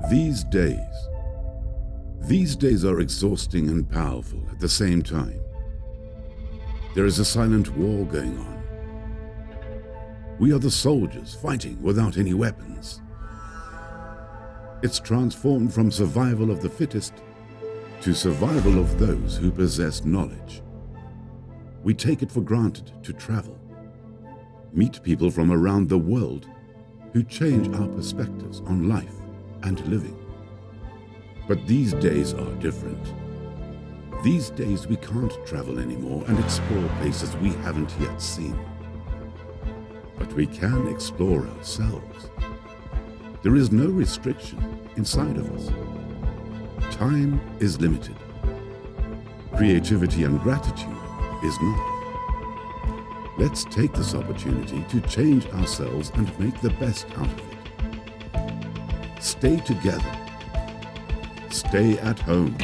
These days are exhausting and powerful at the same time. There is a silent war going on. We are the soldiers fighting without any weapons. It's transformed from survival of the fittest to survival of those who possess knowledge. We take it for granted to travel, meet people from around the world who change our perspectives on life and living. But these days are different. These days we can't travel anymore and explore places we haven't yet seen. But we can explore ourselves. There is no restriction inside of us. Time is limited. Creativity and gratitude is not. Let's take this opportunity to change ourselves and make the best out of it. Stay together. Stay at home.